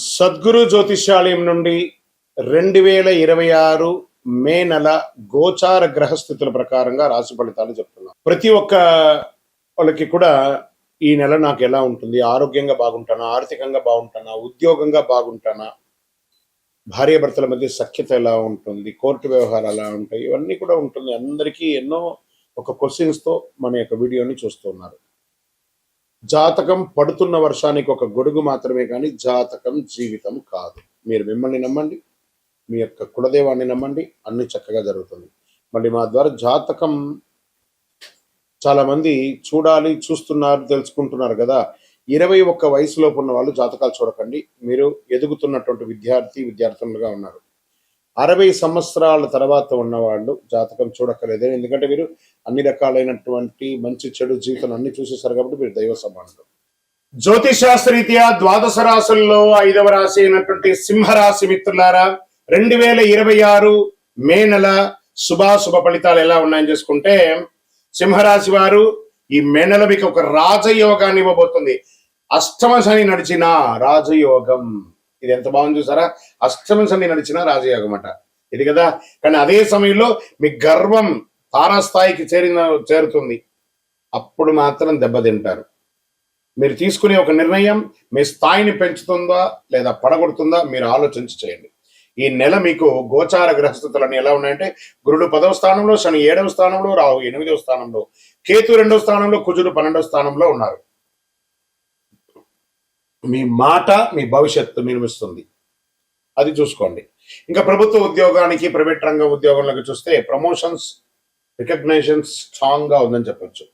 సద్గురు జ్యోతిష్యాలయం నుండి 2026 మే నెల గోచార గ్రహస్థితుల ప్రకారంగా రాశి ఫలితాలు చెప్తున్నాం. ప్రతి ఒక్క వాళ్ళకి కూడా ఈ నెల నాకు ఎలా ఉంటుంది, ఆరోగ్యంగా బాగుంటానా, ఆర్థికంగా బాగుంటానా, ఉద్యోగంగా బాగుంటానా, భార్యాభర్తల మధ్య సఖ్యత ఎలా ఉంటుంది, కోర్టు వ్యవహారాలు ఎలా ఉంటాయి, ఇవన్నీ కూడా ఉంటుంది. అందరికీ ఎన్నో ఒక క్వశ్చన్స్తో మన యొక్క వీడియోని చూస్తున్నారు. జాతకం పడుతున్న వర్షానికి ఒక గొడుగు మాత్రమే కానీ జాతకం జీవితం కాదు. మీరు మిమ్మల్ని నమ్మండి, మీ యొక్క కులదేవాన్ని నమ్మండి, అన్ని చక్కగా జరుగుతుంది. మళ్ళీ మా ద్వారా జాతకం చాలా మంది చూడాలి, చూస్తున్నారు, తెలుసుకుంటున్నారు కదా. 21 వయసులోపు ఉన్న వాళ్ళు జాతకాలు చూడకండి. మీరు ఎదుగుతున్నటువంటి విద్యార్థులుగా ఉన్నారు. 60 సంవత్సరాల తర్వాత ఉన్నవాళ్ళు జాతకం చూడక్కర్లేదు. ఎందుకంటే మీరు అన్ని రకాలైనటువంటి మంచి చెడు జీవితం అన్ని చూసేసారు కాబట్టి మీరు దైవ సమానులు. జ్యోతిశాస్త్రరీత్యా ద్వాదశ రాశుల్లో 5వ రాశి అయినటువంటి సింహరాశి మిత్రులారా, 2026 మే నెల శుభాశుభ ఫలితాలు ఎలా ఉన్నాయని చేసుకుంటే, సింహరాశి వారు ఈ మే నెల మీకు ఒక రాజయోగాన్ని ఇవ్వబోతుంది. అష్టమ శని నడిచిన రాజయోగం. ఇది ఎంత బాగుంది చూసారా, అష్టమ శని నడిచిన రాజయోగం అట ఇది కదా. కానీ అదే సమయంలో మీ గర్వం తారాస్థాయికి చేరుతుంది. అప్పుడు మాత్రం దెబ్బతింటారు. మీరు తీసుకునే ఒక నిర్ణయం మీ స్థాయిని పెంచుతుందా లేదా పడగొడుతుందా మీరు ఆలోచించి చేయండి. ఈ నెల మీకు గోచార గ్రహస్థితులన్నీ ఎలా ఉన్నాయంటే, గురుడు 10వ స్థానంలో, శని 7వ స్థానంలో, రాహు 8వ స్థానంలో, కేతు 2వ స్థానంలో, కుజుడు 12వ స్థానంలో ఉన్నారు. మీ మాట మీ భవిష్యత్తు నిర్మిస్తుంది, అది చూసుకోండి. ఇంకా ప్రభుత్వ ఉద్యోగానికి, ప్రైవేట్ రంగ ఉద్యోగంలోకి చూస్తే ప్రమోషన్స్, రికగ్నైజేషన్స్ స్ట్రాంగ్ గా ఉందని చెప్పొచ్చు.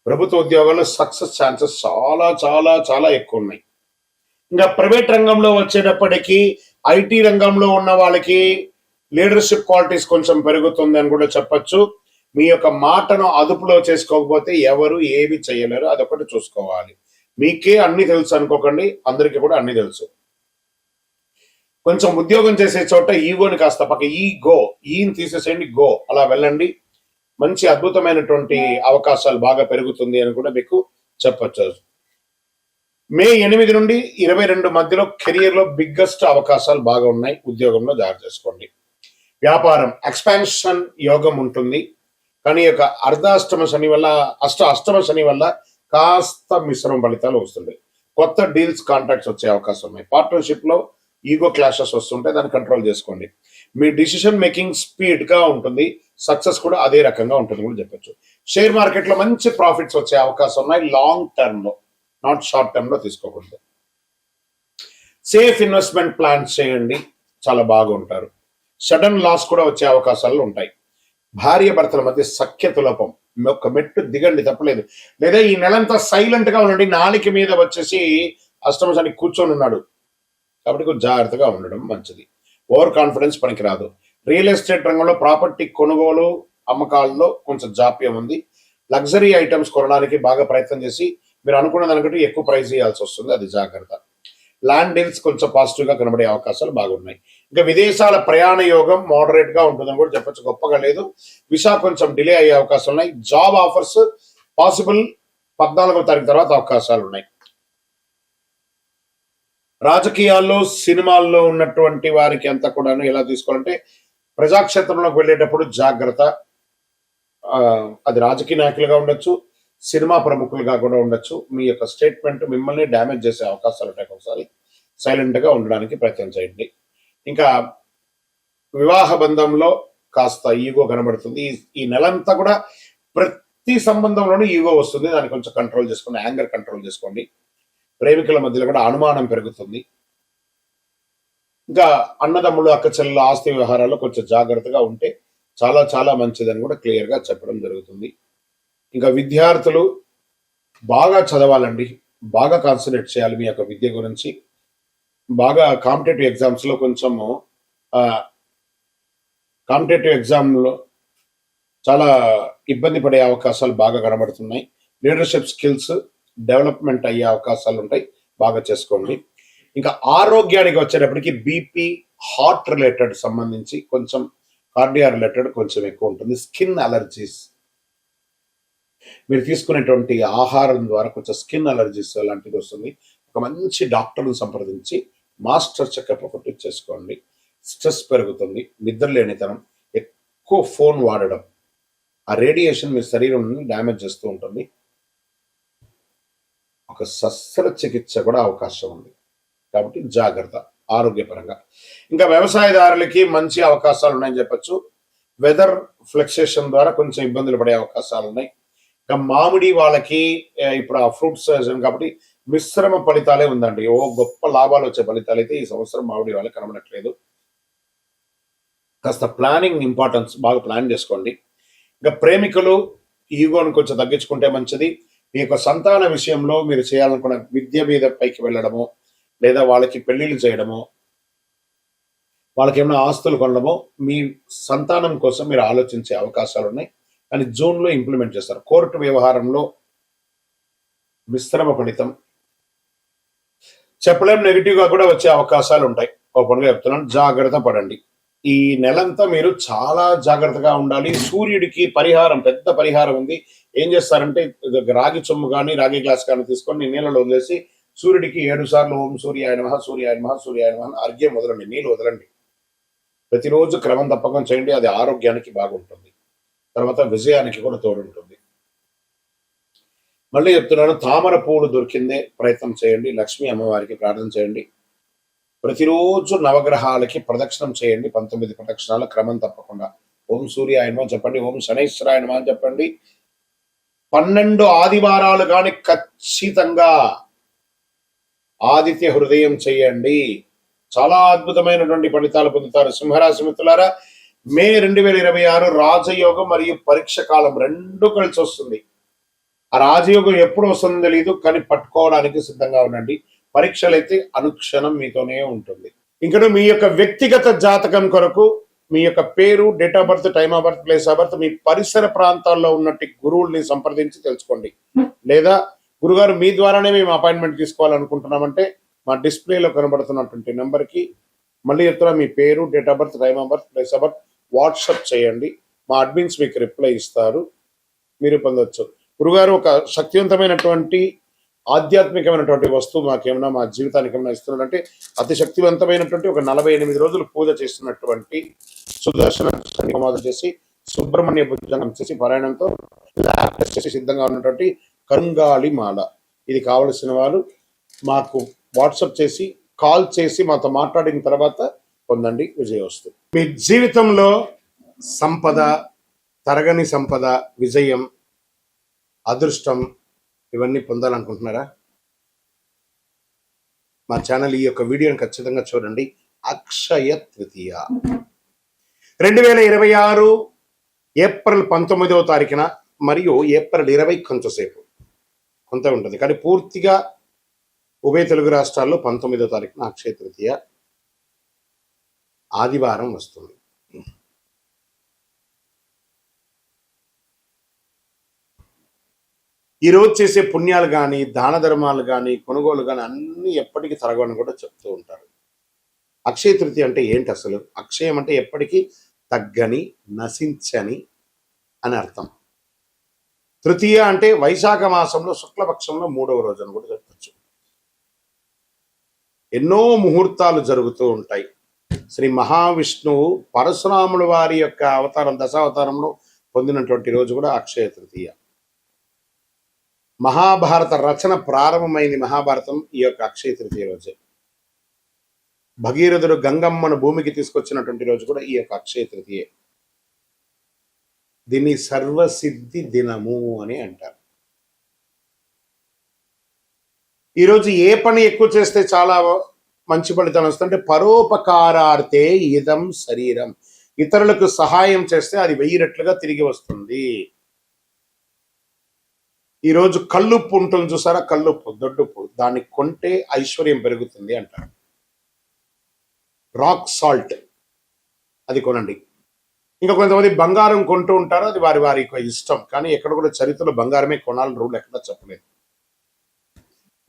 ప్రభుత్వ ఉద్యోగాల్లో సక్సెస్ ఛాన్సెస్ చాలా చాలా చాలా ఎక్కువ ఉన్నాయి. ఇంకా ప్రైవేట్ రంగంలో వచ్చేటప్పటికీ ఐటీ రంగంలో ఉన్న వాళ్ళకి లీడర్షిప్ క్వాలిటీస్ కొంచెం పెరుగుతుంది అని కూడా చెప్పచ్చు. మీ యొక్క మాటను అదుపులో చేసుకోకపోతే ఎవరు ఏమి చేయలేరు, అదొకటి చూసుకోవాలి. మీకే అన్ని తెలుసు అనుకోకండి, అందరికీ కూడా అన్ని తెలుసు. కొంచెం ఉద్యోగం చేసే చోట ఈగోని కాస్త పక్క ఈని తీసేసేయండి, గో అలా వెళ్ళండి. మంచి అద్భుతమైనటువంటి అవకాశాలు బాగా పెరుగుతుంది అని కూడా మీకు చెప్పచ్చు. మే 8 నుండి 22 మధ్యలో కెరియర్ లో బిగ్గెస్ట్ అవకాశాలు బాగా ఉన్నాయి. ఉద్యోగంలో జాగ్రత్త చేసుకోండి. వ్యాపారం ఎక్స్పాన్షన్ యోగం ఉంటుంది. కానీ యొక్క అర్ధాష్టమ శని వల్ల అష్టమ శని వల్ల కాస్త మిశ్రమ ఫలితాలు వస్తుంటాయి. కొత్త డీల్స్, కాంట్రాక్ట్స్ వచ్చే అవకాశం ఉన్నాయి. పార్ట్నర్షిప్ లో ఈగో క్లాషెస్ వస్తుంటే దాన్ని కంట్రోల్ చేసుకోండి. మీ డిసిషన్ మేకింగ్ స్పీడ్ గా ఉంటుంది. సక్సెస్ కూడా అదే రకంగా ఉంటుంది కూడా చెప్పొచ్చు. షేర్ మార్కెట్ లో మంచి ప్రాఫిట్స్ వచ్చే అవకాశం ఉన్నాయి. లాంగ్ టర్మ్ లో, నాట్ షార్ట్ టర్మ్ లో తీసుకోకూడదు. సేఫ్ ఇన్వెస్ట్మెంట్ ప్లాన్స్ చేయండి, చాలా బాగుంటారు. సడన్ లాస్ కూడా వచ్చే అవకాశాలు ఉంటాయి. భార్య భర్తల మధ్య సఖ్యత లోపం, ఒక మెట్టు దిగండి, తప్పలేదు. లేదా ఈ నెలంతా సైలెంట్ గా ఉండండి. నాలిక మీద వచ్చేసి అష్టమ శని కూర్చొని ఉన్నాడు కాబట్టి కొంచెం జాగ్రత్తగా ఉండడం మంచిది. ఓవర్ కాన్ఫిడెన్స్ పనికిరాదు. రియల్ ఎస్టేట్ రంగంలో ప్రాపర్టీ కొనుగోలు అమ్మకాల్లో కొంచెం జాప్యం ఉంది. లగ్జరీ ఐటమ్స్ కొనడానికి బాగా ప్రయత్నం చేసి మీరు అనుకున్న దానికంటే ఎక్కువ ప్రైస్ ఇవ్వాల్సి వస్తుంది, అది జాగ్రత్త. ల్యాండ్ డీల్స్ కొంచెం పాజిటివ్ గా కనబడే అవకాశాలు బాగున్నాయి. ఇంకా విదేశాల ప్రయాణ యోగం మోడరేట్ గా ఉంటుందని కూడా చెప్పచ్చు, గొప్పగా లేదు. విసా కొంచెం డిలే అయ్యే అవకాశం ఉన్నాయి. జాబ్ ఆఫర్స్ పాసిబుల్ 14వ తారీఖు తర్వాత అవకాశాలు ఉన్నాయి. రాజకీయాల్లో, సినిమాల్లో ఉన్నటువంటి వారికి అంతా కూడా ఎలా తీసుకోవాలంటే, ప్రజాక్షేత్రంలోకి వెళ్ళేటప్పుడు జాగ్రత్త. అది రాజకీయ నాయకులుగా ఉండొచ్చు, సినిమా ప్రముఖులుగా కూడా ఉండొచ్చు. మీ యొక్క స్టేట్మెంట్ మిమ్మల్ని డ్యామేజ్ చేసే అవకాశాలు ఉంటాయి. ఒకసారి సైలెంట్ గా ఉండడానికి ప్రయత్నం చేయండి. ఇంకా వివాహ బంధంలో కాస్త ఈగో కనబడుతుంది. ఈ నెలంతా కూడా ప్రతి సంబంధంలోనూ ఈగో వస్తుంది, దాన్ని కొంచెం కంట్రోల్ చేసుకోండి. యాంగర్ కంట్రోల్ చేసుకోండి. ప్రేమికుల మధ్యలో కూడా అనుమానం పెరుగుతుంది. ఇంకా అన్నదమ్ములు, అక్క చెల్లెలు ఆస్తి వ్యవహారాల్లో కొంచెం జాగ్రత్తగా ఉంటే చాలా చాలా మంచిదని కూడా క్లియర్ గా చెప్పడం జరుగుతుంది. ఇంకా విద్యార్థులు బాగా చదవాలండి, బాగా కాన్సన్ట్రేట్ చేయాలి మీ యొక్క విద్య గురించి. బాగా కాంపిటేటివ్ ఎగ్జామ్స్ లో కొంచెము కాంపిటేటివ్ ఎగ్జామ్ లో చాలా ఇబ్బంది పడే అవకాశాలు బాగా కనబడుతున్నాయి. లీడర్షిప్ స్కిల్స్ డెవలప్మెంట్ అయ్యే అవకాశాలు ఉంటాయి, బాగా చేసుకోండి. ఇంకా ఆరోగ్యానికి వచ్చేటప్పటికి బీపీ, హార్ట్ రిలేటెడ్ సంబంధించి కొంచెం, కార్డియా రిలేటెడ్ కొంచెం ఎక్కువ ఉంటుంది. స్కిన్ అలర్జీస్, మీరు తీసుకునేటువంటి ఆహారం ద్వారా కొంచెం స్కిన్ అలర్జీస్ అలాంటిది వస్తుంది. ఒక మంచి డాక్టర్ని సంప్రదించి మాస్టర్ చెకప్ ఒకటి చేసుకోండి. స్ట్రెస్ పెరుగుతుంది, నిద్ర లేనితనం, ఎక్కువ ఫోన్ వాడడం, ఆ రేడియేషన్ మీ శరీరం డ్యామేజ్ చేస్తూ ఉంటుంది. ఒక శస్త్రచికిత్స కూడా అవకాశం ఉంది. కాబట్టి జాగ్రత్త ఆరోగ్యపరంగా. ఇంకా వ్యవసాయదారులకి మంచి అవకాశాలు ఉన్నాయని చెప్పచ్చు. వెదర్ ఫ్లక్సేషన్ ద్వారా కొంచెం ఇబ్బందులు పడే అవకాశాలు ఉన్నాయి. ఇంకా మామిడి వాళ్ళకి ఇప్పుడు ఆ ఫ్రూట్ సీజన్ కాబట్టి మిశ్రమ ఫలితాలే ఉందండి. గొప్ప లాభాలు వచ్చే ఫలితాలు అయితే ఈ సంవత్సరం మామిడి వాళ్ళకి కనబడట్లేదు. కాస్త ప్లానింగ్ ఇంపార్టెన్స్, బాగా ప్లాన్ చేసుకోండి. ఇంకా ప్రేమికులు ఈగోని కొంచెం తగ్గించుకుంటే మంచిది. మీ యొక్క సంతాన విషయంలో మీరు చేయాలనుకున్న విద్య మీద పైకి వెళ్ళడము, లేదా వాళ్ళకి పెళ్లిళ్ళు చేయడము, వాళ్ళకి ఏమైనా ఆస్తులు కొనడమో మీ సంతానం కోసం మీరు ఆలోచించే అవకాశాలు ఉన్నాయి. కానీ జూన్లో ఇంప్లిమెంట్ చేస్తారు. కోర్టు వ్యవహారంలో మిశ్రమ ఫలితం చెప్పలేం, నెగిటివ్గా కూడా వచ్చే అవకాశాలు ఉంటాయి. ఓపెన్గా చెప్తున్నాను, జాగ్రత్త పడండి. ఈ నెలంతా మీరు చాలా జాగ్రత్తగా ఉండాలి. సూర్యుడికి పరిహారం, పెద్ద పరిహారం ఉంది. ఏం చేస్తారంటే రాగి చొమ్ము కానీ రాగి గ్లాస్ కానీ తీసుకొని నీళ్ళలో వదిలేసి సూర్యుడికి 7 సార్లు ఓం సూర్యాయ నమః సూర్యాయ నమః సూర్యాయ నమః అర్ఘ్యం వదలండి, నీళ్ళు వదలండి. ప్రతిరోజు క్రమం తప్పకుండా చేయండి. అది ఆరోగ్యానికి బాగుంటుంది, తర్వాత విజయానికి కూడా తోడుంటుంది. మళ్ళీ చెప్తున్నాను, తామర పూలు దొరికిందే ప్రయత్నం చేయండి. లక్ష్మీ అమ్మవారికి ప్రార్థన చేయండి. ప్రతిరోజు నవగ్రహాలకి ప్రదక్షిణం చేయండి. 19 ప్రదక్షిణాలు క్రమం తప్పకుండా. ఓం సూర్యాయ నమః చెప్పండి, ఓం శనైశ్వరాయ నమః చెప్పండి. 12 ఆదివారాలు కానీ ఖచ్చితంగా ఆదిత్య హృదయం చేయండి. చాలా అద్భుతమైనటువంటి ఫలితాలు పొందుతారు. సింహరాశి మిత్రులారా, మే 2026 రాజయోగం మరియు పరీక్ష కాలం రెండు కలిసి వస్తుంది. ఆ రాజయోగం ఎప్పుడు వస్తుందో తెలియదు, కానీ పట్టుకోవడానికి సిద్ధంగా ఉండండి. పరీక్షలు అయితే అనుక్షణం మీతోనే ఉంటుంది. ఇంకా మీ యొక్క వ్యక్తిగత జాతకం కొరకు మీ యొక్క పేరు, date of birth, time of birth, place of birth, మీ పరిసర ప్రాంతాల్లో ఉన్నట్టు గురువుల్ని సంప్రదించి తెలుసుకోండి. లేదా గురుగారు మీ ద్వారానే మేము అపాయింట్మెంట్ తీసుకోవాలనుకుంటున్నామంటే మా డిస్ప్లేలో కనబడుతున్నటువంటి నెంబర్కి మళ్ళీ చెప్తున్నా, మీ పేరు, date of birth, time of birth, place of birth WhatsApp చేయండి. మా అడ్మిన్స్ మీకు రిప్లై ఇస్తారు, మీరు పొందవచ్చు. గురుగారు ఒక శక్తివంతమైనటువంటి ఆధ్యాత్మికమైనటువంటి వస్తువు మాకేమైనా మా జీవితానికి ఏమైనా ఇస్తున్నాడంటే అతి శక్తివంతమైనటువంటి ఒక 48 రోజులు పూజ చేస్తున్నటువంటి సుదర్శన హోమాలు చేసి సుబ్రహ్మణ్య భుజంగం చేసి పారాయణంతో చేసి సిద్ధంగా ఉన్నటువంటి కరుంగాళి మాల. ఇది కావలసిన వారు మాకు వాట్సాప్ చేసి కాల్ చేసి మాతో మాట్లాడిన తర్వాత పొందండి విజయోస్తు. మీ జీవితంలో సంపద, తరగని సంపద, విజయం, అదృష్టం ఇవన్నీ పొందాలనుకుంటున్నారా? మా ఛానల్ ఈ యొక్క వీడియోని ఖచ్చితంగా చూడండి. అక్షయ తృతీయ 2026 ఏప్రిల్ 19వ తారీఖున మరియు ఏప్రిల్ 20 కొంతసేపు కొంత ఉంటుంది, కానీ పూర్తిగా ఉభయ తెలుగు రాష్ట్రాల్లో 19వ తారీఖున అక్షయ తృతీయ ఆదివారం వస్తుంది. ఈరోజు చేసే పుణ్యాలు కానీ, దాన ధర్మాలు కానీ, కొనుగోలు కానీ అన్నీ ఎప్పటికీ తరగని కూడా చెప్తూ ఉంటారు. అక్షయ తృతీయ అంటే ఏంటి అసలు? అక్షయం అంటే ఎప్పటికీ తగ్గని, నశించని అని అర్థం. తృతీయ అంటే వైశాఖ మాసంలో శుక్లపక్షంలో 3వ రోజు అని కూడా చెప్పచ్చు. ఎన్నో ముహూర్తాలు జరుగుతూ ఉంటాయి. శ్రీ మహావిష్ణువు పరశురాముల వారి యొక్క అవతారం, దశావతారంలో పొందినటువంటి రోజు కూడా అక్షయ తృతీయ. మహాభారత రచన ప్రారంభమైంది, మహాభారతం ఈ యొక్క అక్షయ తృతీయ రోజే. భగీరథుడు గంగమ్మను భూమికి తీసుకొచ్చినటువంటి రోజు కూడా ఈ యొక్క అక్షయ తృతీయ. దీన్ని సర్వసిద్ధి దినము అని అంటారు. ఈరోజు ఏ పని ఎక్కువ చేస్తే చాలా మంచి ఫలితాలు వస్తుందంటే పరోపకారార్థే ఇదం శరీరం. ఇతరులకు సహాయం చేస్తే అది 1000 రెట్లుగా తిరిగి వస్తుంది. ఈరోజు కల్లుప్పు ఉంటుంది చూసారా, కల్లుప్పు, దొడ్డుప్పు, దాన్ని కొంటే ఐశ్వర్యం పెరుగుతుంది అంటారు. రాక్ సాల్ట్ అది కొనండి. ఇంకా కొంతమంది బంగారం కొంటూ ఉంటారు, అది వారి వారి ఇష్టం, కానీ ఎక్కడ కూడా చరిత్రలో బంగారమే కొనాలని రూల్ ఎక్కడ చెప్పలేదు.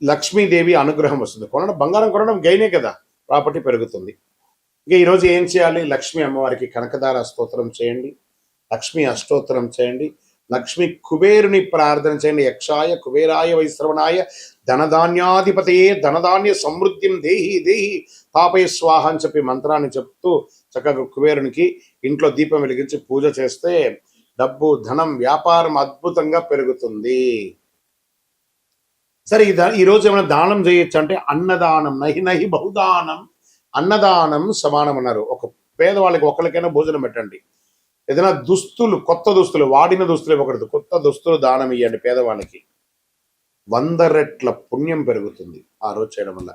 లక్ష్మీదేవి అనుగ్రహం వస్తుంది. బంగారం కొనడం గైనే కదా, ప్రాపర్టీ పెరుగుతుంది. ఇంకా ఈరోజు ఏం చేయాలి? లక్ష్మీ అమ్మవారికి కనకదార స్తోత్రం చేయండి, లక్ష్మీ అష్టోత్తరం చేయండి, లక్ష్మి కుబేరుని ప్రార్థన చేయండి. యక్షాయ కుబేరాయ వైశ్రవణాయ ధనధాన్యాధిపతయే ధనధాన్య సమృద్ధిం దేహి దేహి తాపయ స్వాహ అని చెప్పి మంత్రాన్ని చెప్తూ చక్కగా కుబేరునికి ఇంట్లో దీపం వెలిగించి పూజ చేస్తే డబ్బు, ధనం, వ్యాపారం అద్భుతంగా పెరుగుతుంది. సరే, ఈ రోజు ఏమైనా దానం చేయొచ్చు అంటే అన్నదానం. నహి నహి బహుదానం అన్నదానం సమానం అన్నారు. ఒక పేదవాళ్ళకి ఒకరికైనా భోజనం పెట్టండి. ఏదైనా దుస్తులు, కొత్త దుస్తులు, వాడిన దుస్తులు ఇవ్వకూడదు, కొత్త దుస్తులు దానం ఇవ్వండి పేదవాళ్ళకి. 100 రెట్ల పుణ్యం పెరుగుతుంది ఆ రోజు చేయడం వల్ల.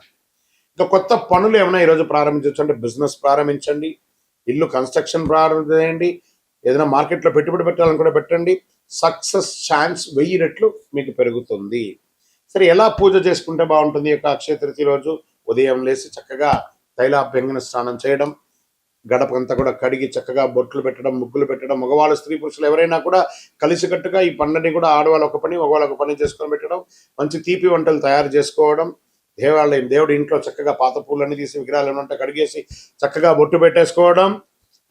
ఇంకా కొత్త పనులు ఏమైనా ఈరోజు ప్రారంభించవచ్చు అంటే బిజినెస్ ప్రారంభించండి, ఇల్లు కన్స్ట్రక్షన్ ప్రారంభించండి, ఏదైనా మార్కెట్లో పెట్టుబడి పెట్టాలని కూడా పెట్టండి. సక్సెస్ ఛాన్స్ 1000 రెట్లు మీకు పెరుగుతుంది. సరే, ఎలా పూజ చేసుకుంటే బాగుంటుంది? యొక్క అక్షయ తృతీయ రోజు ఉదయం లేచి చక్కగా తైలాభ్యంగన స్నానం చేయడం, గడపంతా కూడా కడిగి చక్కగా బొట్లు పెట్టడం, ముగ్గులు పెట్టడం, మగవాళ్ళు స్త్రీ పురుషులు ఎవరైనా కూడా కలిసికట్టుగా ఈ పండుని కూడా ఆడవాళ్ళు ఒక పని మగవాళ్ళు ఒక పని చేసుకొని పెట్టడం, మంచి తీపి వంటలు తయారు చేసుకోవడం, దేవాలయం దేవుడి ఇంట్లో చక్కగా పాత పూలన్నీ తీసి విగ్రహాలు ఏమంటే కడిగేసి చక్కగా బొట్టు పెట్టేసుకోవడం,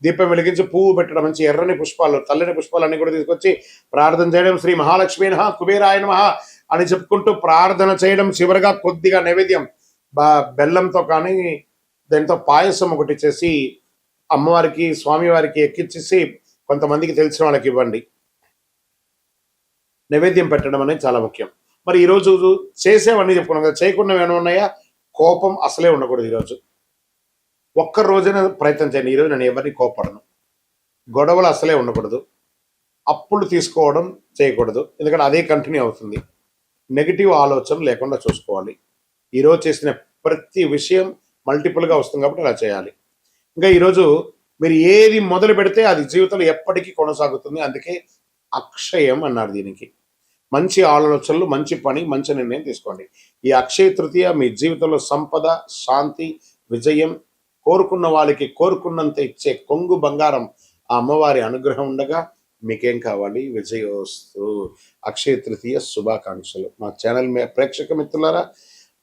దీపం వెలిగించి పువ్వు పెట్టడం, మంచి ఎర్రని పుష్పాలు, తెల్లని పుష్పాలు అన్ని కూడా తీసుకొచ్చి ప్రార్థన చేయడం, శ్రీ మహాలక్ష్మీ నమః కుబేరాయ నమః అని చెప్పుకుంటూ ప్రార్థన చేయడం. చివరిగా కొద్దిగా నైవేద్యం బెల్లంతో కానీ దాంతో పాయసం ఒకటి చేసి అమ్మవారికి స్వామివారికి ఎక్కించేసి కొంతమందికి తెలిసిన వాళ్ళకి ఇవ్వండి. నైవేద్యం పెట్టడం అనేది చాలా ముఖ్యం. మరి ఈరోజు చేసేవన్నీ చెప్పుకున్నాం కదా, చేయకుండా ఏమైనా ఉన్నాయా? కోపం అసలే ఉండకూడదు. ఈరోజు ఒక్క రోజైనా ప్రయత్నం చేయండి. ఈరోజు నేను ఎవరిని కోపడను, గొడవలు అసలే ఉండకూడదు, అప్పులు తీసుకోవడం చేయకూడదు, ఎందుకంటే అదే కంటిన్యూ అవుతుంది. నెగిటివ్ ఆలోచన లేకుండా చూసుకోవాలి. ఈరోజు చేసిన ప్రతి విషయం మల్టిపుల్గా వస్తుంది కాబట్టి అలా చేయాలి. ఇంకా ఈరోజు మీరు ఏది మొదలు పెడితే అది జీవితంలో ఎప్పటికీ కొనసాగుతుంది. అందుకే అక్షయం అన్నారు దీనికి. మంచి ఆలోచనలు, మంచి పని, మంచి నిర్ణయం తీసుకోండి. ఈ అక్షయ తృతీయ మీ జీవితంలో సంపద, శాంతి, విజయం, కోరుకున్న వాళ్ళకి కోరుకున్నంత ఇచ్చే కొంగు బంగారం ఆ అమ్మవారి అనుగ్రహం ఉండగా మీకేం కావాలి? విజయోస్తు. అక్షయ తృతీయ శుభాకాంక్షలు. మా ఛానల్ ప్రేక్షక మిత్రులారా,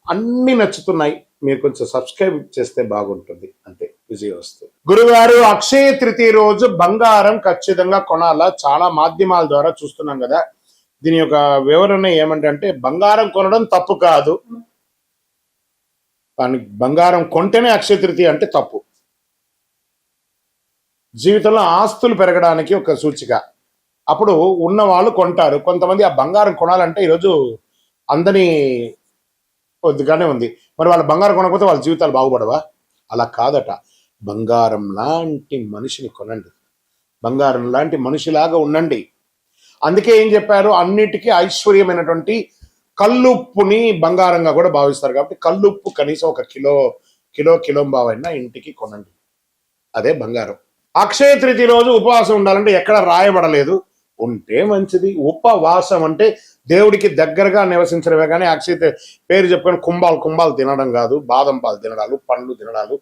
అన్ని నచ్చుతున్నాయి, మీరు కొంచెం సబ్స్క్రైబ్ చేస్తే బాగుంటుంది. అంతే. విజయోస్తు. గురుగారు, అక్షయ తృతీయ రోజు బంగారం ఖచ్చితంగా కొనాలా? చాలా మాధ్యమాల ద్వారా చూస్తున్నాం కదా, దీని యొక్క వివరణ ఏమంటే బంగారం కొనడం తప్పు కాదు, కానీ బంగారం కొంటేనే అక్షయ తృతీయ అంటే తప్పు. జీవితంలో ఆస్తులు పెరగడానికి ఒక సూచిక. అప్పుడు ఉన్న వాళ్ళు కొంటారు. కొంతమంది ఆ బంగారం కొనాలంటే ఈరోజు అందని కొద్దిగానే ఉంది, మరి వాళ్ళ బంగారం కొనకపోతే వాళ్ళ జీవితాలు బాగుపడవా? అలా కాదట. బంగారం లాంటి మనిషిని కొనండి, బంగారం లాంటి మనిషిలాగా ఉండండి. అందుకే ఏం చెప్పారు? అన్నిటికీ ఐశ్వర్యమైనటువంటి కల్లుప్పుని బంగారంగా కూడా భావిస్తారు కాబట్టి కల్లుప్పు కనీసం ఒక కిలో బావైనా ఇంటికి కొనండి, అదే బంగారం. అక్షయ తృతీయ రోజు ఉపవాసం ఉండాలంటే ఎక్కడ రాయబడలేదు, ఉంటే మంచిది. ఉపవాసం అంటే దేవుడికి దగ్గరగా నివసించడమే కానీ అక్షయ పేరు చెప్పుకొని కుంభాలు తినడం కాదు, బాదం పాలు తినడాలు, పండ్లు తినడాలు.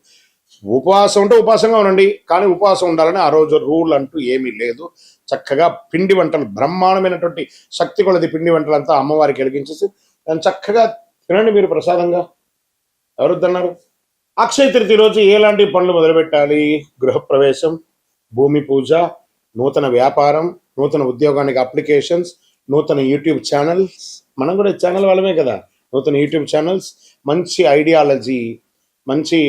ఉపవాసం ఉంటే ఉపవాసంగా ఉండండి, కానీ ఉపవాసం ఉండాలని ఆ రోజు రూల్ అంటూ ఏమీ లేదు. చక్కగా పిండి వంటలు, బ్రహ్మాండమైనటువంటి శక్తి కొలది పిండి వంటలంతా అమ్మవారికి వెలిగించేసి దాన్ని చక్కగా తినండి మీరు ప్రసాదంగా. ఎవరొద్దన్నారు? అక్షయ తృతీయ రోజు ఎలాంటి పనులు మొదలుపెట్టాలి? గృహప్రవేశం, భూమి పూజ, నూతన వ్యాపారం, నూతన ఉద్యోగానికి అప్లికేషన్స్, నూతన యూట్యూబ్ ఛానల్స్. మనం కూడా ఛానల్ వాళ్ళమే కదా. నూతన యూట్యూబ్ ఛానల్స్, మంచి ఐడియాలజీ, మంచి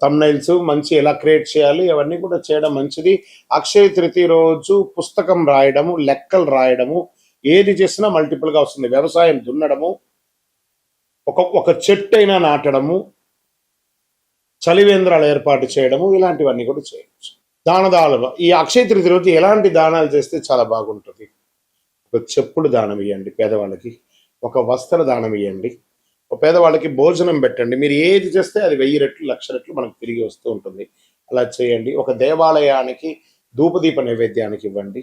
థంబ్నైల్స్, మంచి ఎలా క్రియేట్ చేయాలి అవన్నీ కూడా చేయడం మంచిది. అక్షయ తృతీయ రోజు పుస్తకం రాయడము, లెక్కలు రాయడము, ఏది చేసినా మల్టిపుల్గా వస్తుంది. వ్యవసాయం దున్నడము, ఒక చెట్టు అయినా నాటడము, చలివేంద్రాలు ఏర్పాటు చేయడము, ఇలాంటివన్నీ కూడా చేయవచ్చు. దానాలు, ఈ అక్షయ తృతీయ రోజు ఎలాంటి దానాలు చేస్తే చాలా బాగుంటుంది? ఒక చెప్పులు దానం ఇవ్వండి పేదవాళ్ళకి, ఒక వస్త్ర దానం ఇవ్వండి, ఒక పేదవాళ్ళకి భోజనం పెట్టండి. మీరు ఏది చేస్తే అది 1000 రెట్లు 1,00,000 రెట్లు మనకు తిరిగి వస్తూ ఉంటుంది. అలా చేయండి. ఒక దేవాలయానికి ధూపదీప నైవేద్యానికి ఇవ్వండి.